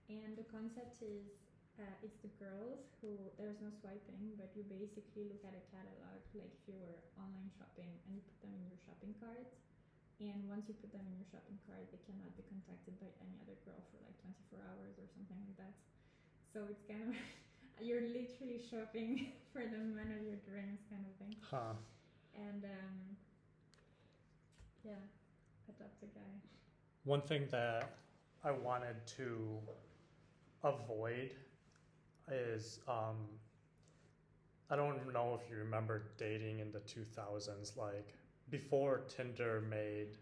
And the concept is it's the girls who, there's no swiping, but you basically look at a catalog, like if you were online shopping, and you put them in your shopping cart. And once you put them in your shopping cart, they cannot be contacted by any other girl for like 24 hours or something like that. So it's kind of, you're literally shopping for the man of your dreams kind of thing. Huh. And yeah, adopt a guy. One thing that I wanted to avoid is I don't know if you remember dating in the 2000s, like before Tinder made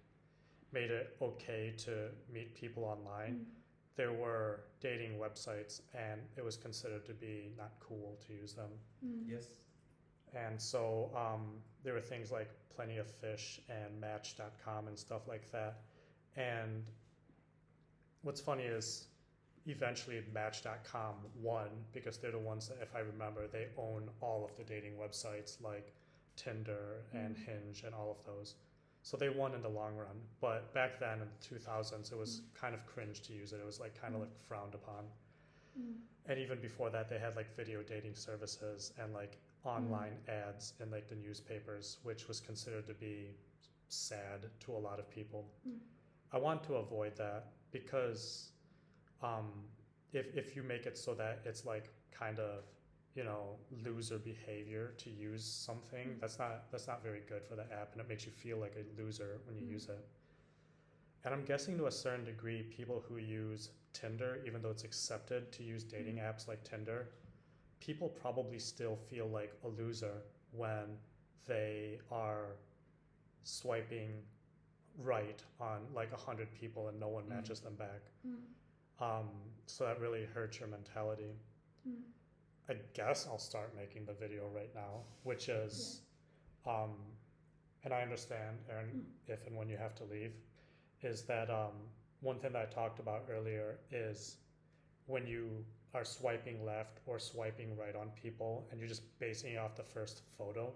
it okay to meet people online. There were dating websites and it was considered to be not cool to use them. Yes. And so there were things like Plenty of Fish and Match.com and stuff like that. And what's funny is eventually Match.com won because they're the ones that, if I remember, they own all of the dating websites like Tinder and Hinge and all of those. So they won in the long run. But back then in the 2000s, it was kind of cringe to use it. It was like kind of like frowned upon. And even before that, they had like video dating services and like online ads in like the newspapers, which was considered to be sad to a lot of people. I want to avoid that because if you make it so that it's like kind of, you know, loser behavior to use something, that's not very good for the app, and it makes you feel like a loser when you use it. And I'm guessing to a certain degree, people who use Tinder, even though it's accepted to use dating apps like Tinder, people probably still feel like a loser when they are swiping right on like 100 people and no one matches them back. So that really hurts your mentality. I guess I'll start making the video right now, which is, and I understand, Erin, if and when you have to leave, is that one thing that I talked about earlier is when you are swiping left or swiping right on people and you're just basing it off the first photo,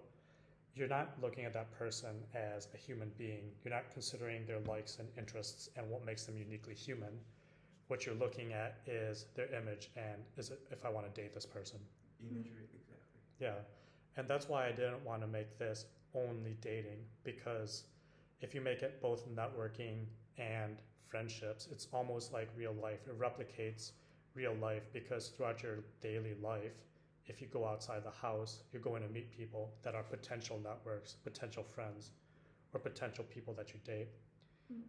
you're not looking at that person as a human being. You're not considering their likes and interests and what makes them uniquely human. What you're looking at is their image and is it if I want to date this person. Imagery, exactly. Yeah. And that's why I didn't want to make this only dating, because if you make it both networking and friendships, it's almost like real life. It replicates real life because throughout your daily life, if you go outside the house, you're going to meet people that are potential networks, potential friends, or potential people that you date.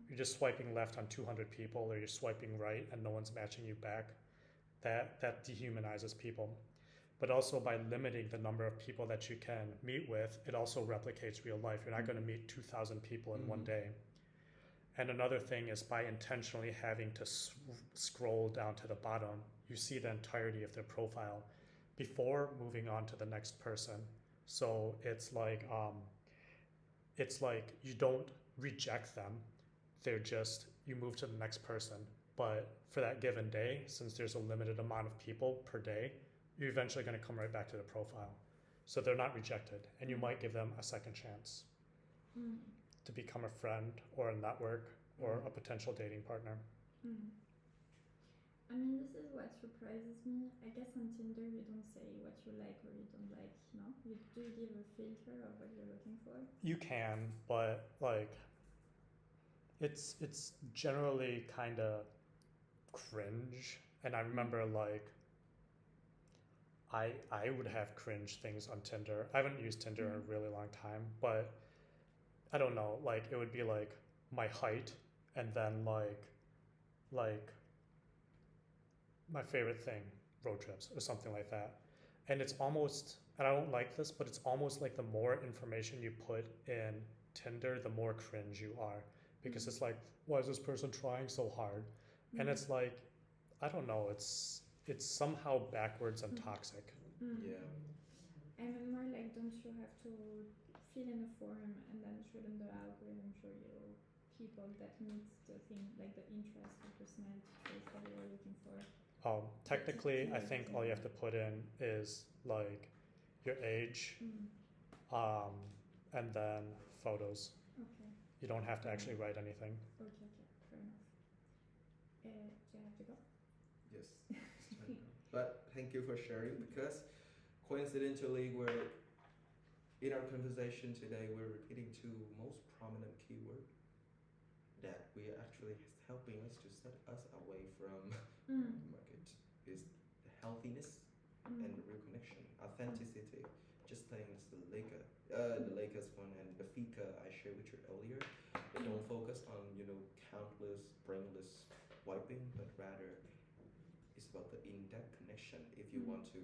You're just swiping left on 200 people, or you're swiping right and no one's matching you back. That dehumanizes people. But also by limiting the number of people that you can meet with, it also replicates real life. You're not going to meet 2,000 people in one day. And another thing is by intentionally having to scroll down to the bottom, you see the entirety of their profile before moving on to the next person. So it's like you don't reject them. They're just, you move to the next person. But for that given day, since there's a limited amount of people per day, you're eventually going to come right back to the profile. So they're not rejected, and you might give them a second chance to become a friend or a network or a potential dating partner. I mean, this is what surprises me. I guess on Tinder you don't say what you like or you don't like, no? Do you give a filter of what you're looking for? You can, but like it's generally kind of cringe. And I remember like I would have cringe things on Tinder. I haven't used Tinder in a really long time, but I don't know, like it would be like my height and then like my favorite thing, road trips or something like that. And it's almost, and I don't like this, but it's almost like the more information you put in Tinder, the more cringe you are, because it's like, why is this person trying so hard? And it's like, I don't know, it's somehow backwards and toxic. Yeah. And more like, don't you have to fill in a form and then shouldn't the algorithm show you people that meet the thing, like the interest, the personality traits that you are looking for? Technically, I think all you have to put in is like your age, and then photos. Okay. You don't have to actually write anything. Okay, fair enough. Do you have to go? Yes. It's turning on. But thank you for sharing because coincidentally, we're in our conversation today. We're repeating two most prominent keywords that we are actually helping us to set us away from the market is the healthiness and the real connection, authenticity. Just thanks the Lakers one and the Fika I shared with you earlier. They don't focus on countless brainless wiping, but rather it's about the in-depth connection. If you want to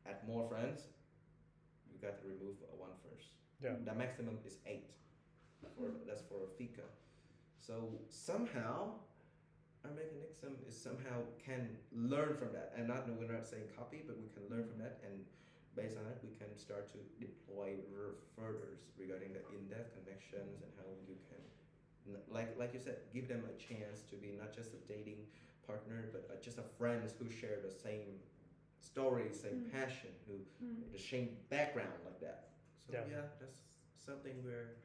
add more friends, you got to remove one first. Yeah. The maximum is 8. That's for a Fika. So somehow our mechanism is somehow can learn from that, and we're not saying copy, but we can learn from that, and based on it, we can start to deploy further regarding the in-depth connections and how you can, like you said, give them a chance to be not just a dating partner, but just a friends who share the same story, same passion, who the same background like that. So yeah, that's something we're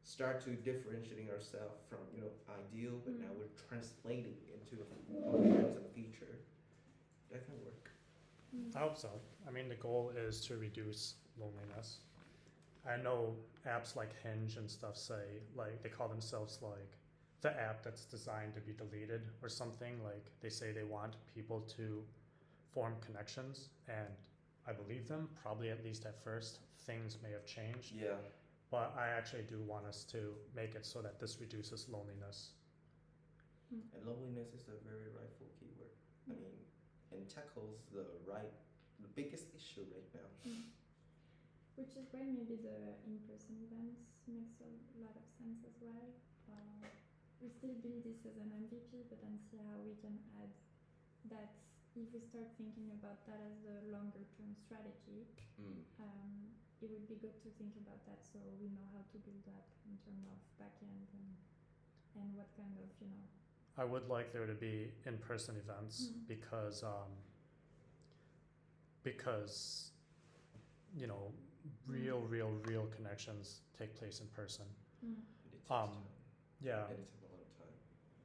start to differentiating ourselves from ideal, but now we're translating into a feature that can work. I hope so. I mean, the goal is to reduce loneliness. I know apps like Hinge and stuff say, like, they call themselves like the app that's designed to be deleted or something. Like, they say they want people to form connections, and I believe them, probably at least at first. Things may have changed. Yeah. But I actually do want us to make it so that this reduces loneliness. And loneliness is a very rightful keyword. I mean, and tackles the biggest issue right now. Which is why maybe the in-person events makes a lot of sense as well. We still build this as an MVP, but then see how we can add that. If we start thinking about that as a longer-term strategy, it would be good to think about that, so we know how to build up in terms of backend and what kind of I would like there to be in-person events because real connections take place in person. It takes time. Yeah. And it takes a lot of time.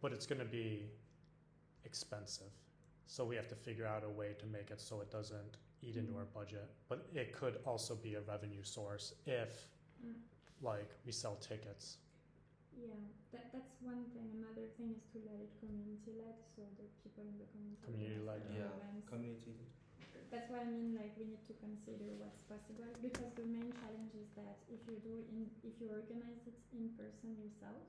But it's going to be expensive, so we have to figure out a way to make it so it doesn't eat into our budget. But it could also be a revenue source if like we sell tickets. Yeah, that's one thing. Another thing is to let it community-led, so the people in the Community-led, events. Community. That's why I mean, like, we need to consider what's possible, because the main challenge is that if you organize it in person yourself,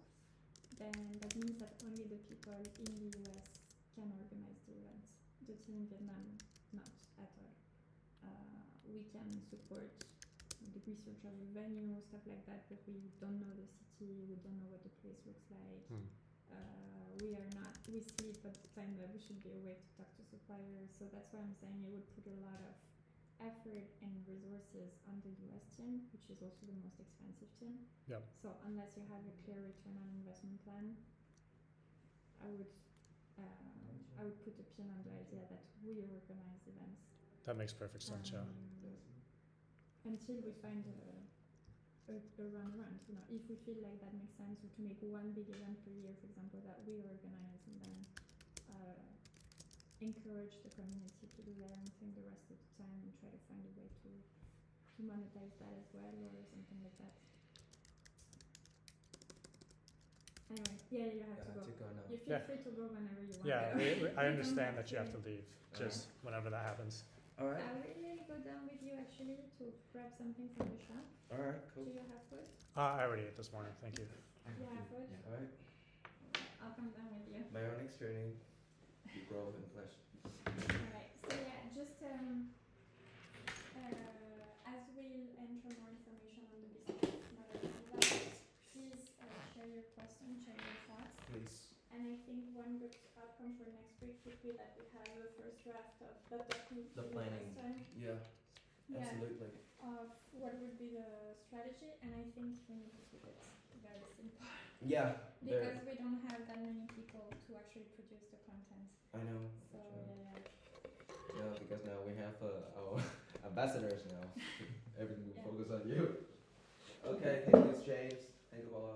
then that means that only the people in the US can organize the events. The team in Vietnam, not at all. We can support the research of the venue, stuff like that, but we don't know the city, we don't know what the place looks like. We sleep at the time that we should be awake to talk to suppliers, so that's why I'm saying it would put a lot of effort and resources on the US team, which is also the most expensive team. Yep. So unless you have a clear return on investment plan, I would put a pin on the idea that we organize events. That makes perfect sense, yeah. Until we find a runaround, if we feel like that makes sense, or to make one big event per year, for example, that we organize, and then encourage the community to do their own thing the rest of the time, and try to find a way to monetize that as well, or something like that. Anyway, you have to go. now. You feel free to go whenever you want. Yeah, I understand that you have to leave, just whenever that happens. All right. I will really go down with you actually to grab something from the shop. All right, cool. Do you have food? I already ate this morning, thank you. You have food? All right. I'll come down with you. By our next journey, we grow in flesh. Alright, so yeah, just as we enter more information on the business model, please share your questions, share your thoughts. Please. And I think one good outcome for next week would be that we have a first draft of the planning. Yeah. Absolutely. Of what would be the strategy, and I think we need to keep it very simple. Yeah. Because we don't have that many people to actually produce the content. I know. So Yeah, because now we have our ambassadors now. Everything will focus on you. Okay, thank you, James. Thank you, Paula.